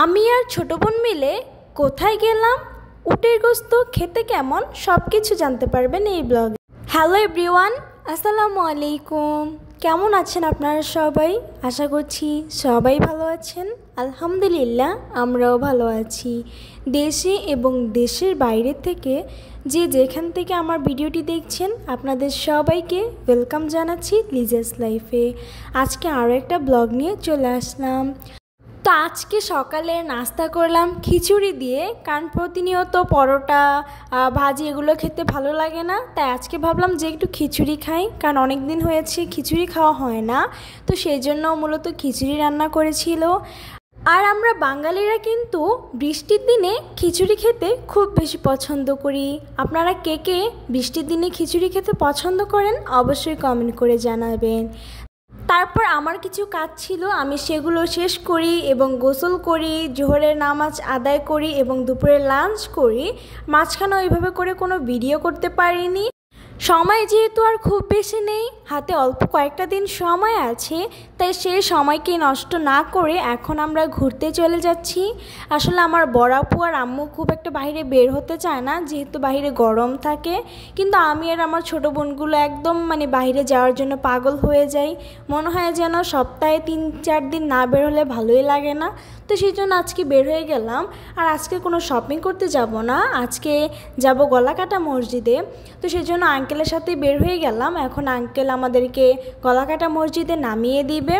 আমি আর ছোট বোন মিলে কোথায় গেলাম, উটের গোস্ত খেতে কেমন সব কিছু জানতে পারবেন এই ব্লগে। হ্যালো এভরিওয়ান, আসসালামু আলাইকুম। কেমন আছেন আপনারা সবাই? আশা করছি সবাই ভালো আছেন। আলহামদুলিল্লাহ আমরাও ভালো আছি। দেশে এবং দেশের বাইরে থেকে যে যেখান থেকে আমার ভিডিওটি দেখছেন আপনাদের সবাইকে ওয়েলকাম জানাচ্ছি লিজাস লাইফে। আজকে আরও একটা ব্লগ নিয়ে চলে আসলাম। তো আজকে সকালে নাস্তা করলাম খিচুড়ি দিয়ে, কারণ প্রতিনিয়ত পরোটা ভাজি এগুলো খেতে ভালো লাগে না, তাই আজকে ভাবলাম যে একটু খিচুড়ি খাই, কারণ অনেক দিন হয়েছে খিচুড়ি খাওয়া হয় না। তো সেই জন্য মূলত খিচুড়ি রান্না করেছিল। আর আমরা বাঙালিরা কিন্তু বৃষ্টির দিনে খিচুড়ি খেতে খুব বেশি পছন্দ করি। আপনারা কে কে বৃষ্টির দিনে খিচুড়ি খেতে পছন্দ করেন অবশ্যই কমেন্ট করে জানাবেন। তারপর আমার কিছু কাজ ছিল, আমি সেগুলো শেষ করি এবং গোসল করি, জোহরের নামাজ আদায় করি এবং দুপুরে লাঞ্চ করি। মাঝখানে ওইভাবে করে কোনো ভিডিও করতে পারিনি। সময় যেহেতু আর খুব বেশি নেই, হাতে অল্প কয়েকটা দিন সময় আছে, তাই সেই সময়কে নষ্ট না করে এখন আমরা ঘুরতে চলে যাচ্ছি। আসলে আমার বড় আপু আর আম্মু খুব একটা বাইরে বের হতে চায় না, যেহেতু বাইরে গরম থাকে, কিন্তু আমি আর আমার ছোটো বোনগুলো একদম বাইরে যাওয়ার জন্য পাগল হয়ে যাই। মনে হয় যেন সপ্তাহে 3-4 দিন না বের হলে ভালোই লাগে না। তো সেই জন্য আজকে বের হয়ে গেলাম। আর আজকে কোনো শপিং করতে যাব না, আজকে যাব গলাকাটা মসজিদে। তো সেই জন্য আঙ্কেলের সাথে বের হয়ে গেলাম। এখন আঙ্কেল আমাদেরকে গলাকাটা মসজিদে নামিয়ে দিবে।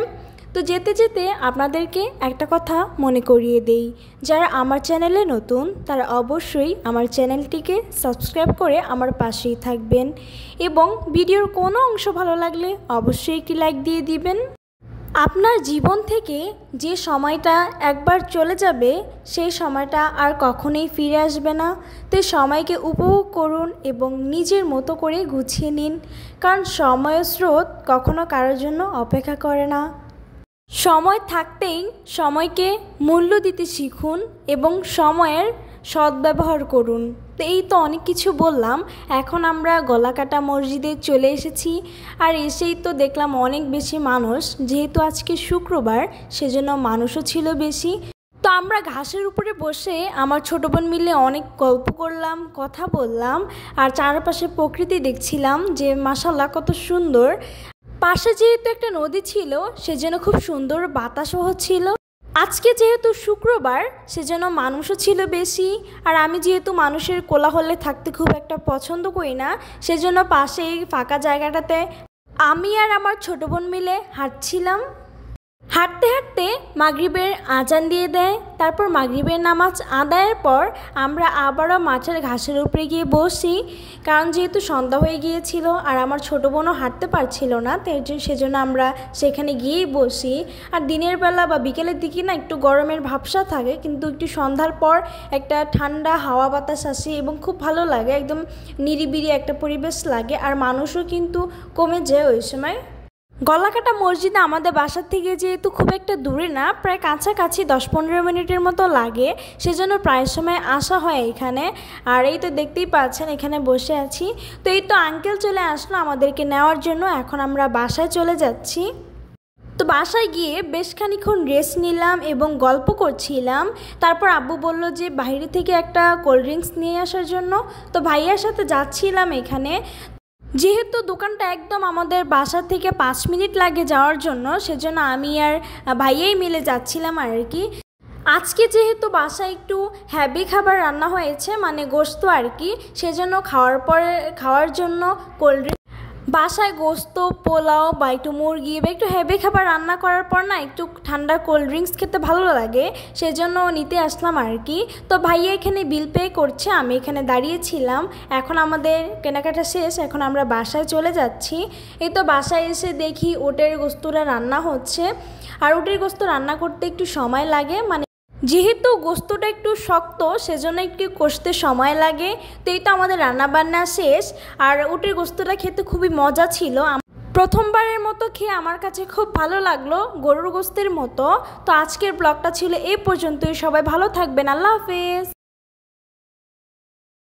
তো যেতে যেতে আপনাদেরকে একটা কথা মনে করিয়ে দেই, যারা আমার চ্যানেলে নতুন তারা অবশ্যই আমার চ্যানেলটিকে সাবস্ক্রাইব করে আমার পাশেই থাকবেন এবং ভিডিওর কোনো অংশ ভালো লাগলে অবশ্যই একটি লাইক দিয়ে দিবেন। আপনার জীবন থেকে যে সময়টা একবার চলে যাবে সেই সময়টা আর কখনোই ফিরে আসবে না। তো সময়কে উপভোগ করুন এবং নিজের মতো করে গুছিয়ে নিন, কারণ সময়ের স্রোত কখনো কারোর জন্য অপেক্ষা করে না। সময় থাকতেই সময়কে মূল্য দিতে শিখুন এবং সময়ের সদ্ব্যবহার করুন। তো এই তো অনেক কিছু বললাম। এখন আমরা গলাকাটা মসজিদে চলে এসেছি। আর এসেই তো দেখলাম অনেক বেশি মানুষ, যেহেতু আজকে শুক্রবার সেজন্য মানুষও ছিল বেশি। তো আমরা ঘাসের উপরে বসে আমার ছোটো বোন মিলে অনেক গল্প করলাম, কথা বললাম আর চারপাশে প্রকৃতি দেখছিলাম যে মাশাআল্লাহ কত সুন্দর। পাশে যেহেতু একটা নদী ছিল সেজন্য খুব সুন্দর বাতাসও হচ্ছিল। আজকে যেহেতু শুক্রবার সেজন্য মানুষও ছিল বেশি। আর আমি যেহেতু মানুষের কোলাহলে থাকতে খুব একটা পছন্দ করি না, সেজন্য পাশে এই ফাঁকা জায়গাটাতে আমি আর আমার ছোটো বোন মিলে হাঁটছিলাম। হাঁটতে হাঁটতে মাগরিবের আজান দিয়ে দেয়। তারপর মাগরিবের নামাজ আদায়ের পর আমরা আবারও মাঠের ঘাসের উপরে গিয়ে বসি, কারণ যেহেতু সন্ধ্যা হয়ে গিয়েছিল আর আমার ছোটো বোনও হাঁটতে পারছিল না, সেজন্য আমরা সেখানে গিয়েই বসি। আর দিনের বেলা বা বিকেলের দিকে না একটু গরমের ভাবসা থাকে, কিন্তু একটু সন্ধ্যার পর একটা ঠান্ডা হাওয়া বাতাস আসে এবং খুব ভালো লাগে, একদম নিরিবিলি একটা পরিবেশ লাগে। আর মানুষও কিন্তু কমে যায় ওই সময়। গলাকাটা মসজিদে আমাদের বাসার থেকে যেহেতু খুব একটা দূরে না, প্রায় কাছাকাছি 10-15 মিনিটের মতো লাগে, সেজন্য প্রায় সময় আসা হয় এখানে। আর এই তো দেখতেই পাচ্ছেন এখানে বসে আছি। তো এই তো আঙ্কেল চলে আসলো আমাদেরকে নেওয়ার জন্য। এখন আমরা বাসায় চলে যাচ্ছি। তো বাসায় গিয়ে বেশ খানিকক্ষণ রেস্ট নিলাম এবং গল্প করছিলাম। তারপর আব্বু বলল যে বাইরে থেকে একটা কোল্ড ড্রিঙ্কস নিয়ে আসার জন্য। তো ভাইয়ার সাথে যাচ্ছিলাম এখানে। যেহেতু দোকানটা একদম আমাদের বাসা থেকে 5 মিনিট লাগে যাওয়ার জন্য, সেজন্য আমি আর ভাইয়াই মিলে যাচ্ছিলাম আর কি। আজকে যেহেতু বাসায় একটু হেভি খাবার রান্না হয়েছে, গোস্ত আর কি, সেজন্য খাওয়ার জন্য কোল্ড ড্রিঙ্ক, বাসায় গোস্ত, পোলাও বা একটু মুরগি বা একটু হেভি খাবার রান্না করার পর না একটু ঠান্ডা কোল্ড ড্রিঙ্কস খেতে ভালো লাগে, সেজন্য নিতে আসলাম আর কি। তো ভাইয়া এখানে বিল পে করছে, আমি এখানে দাঁড়িয়েছিলাম। এখন আমাদের কেনাকাটা শেষ, এখন আমরা বাসায় চলে যাচ্ছি। এই তো বাসায় এসে দেখি উটের গোস্তটা রান্না হচ্ছে। আর উটের গোস্ত রান্না করতে একটু সময় লাগে, যেহেতু গোস্তটা একটু শক্ত সেজন্য একটু কষতে সময় লাগে। তো এই তো আমাদের রান্নাবান্না শেষ। আর উটের গোস্তটা খেতে খুবই মজা ছিল, প্রথমবারের মতো খেয়ে আমার কাছে খুব ভালো লাগলো, গরুর গোস্তের মতো। তো আজকের ব্লগটা ছিল এই পর্যন্তই। সবাই ভালো থাকবেন, আল্লাহ হাফেজ।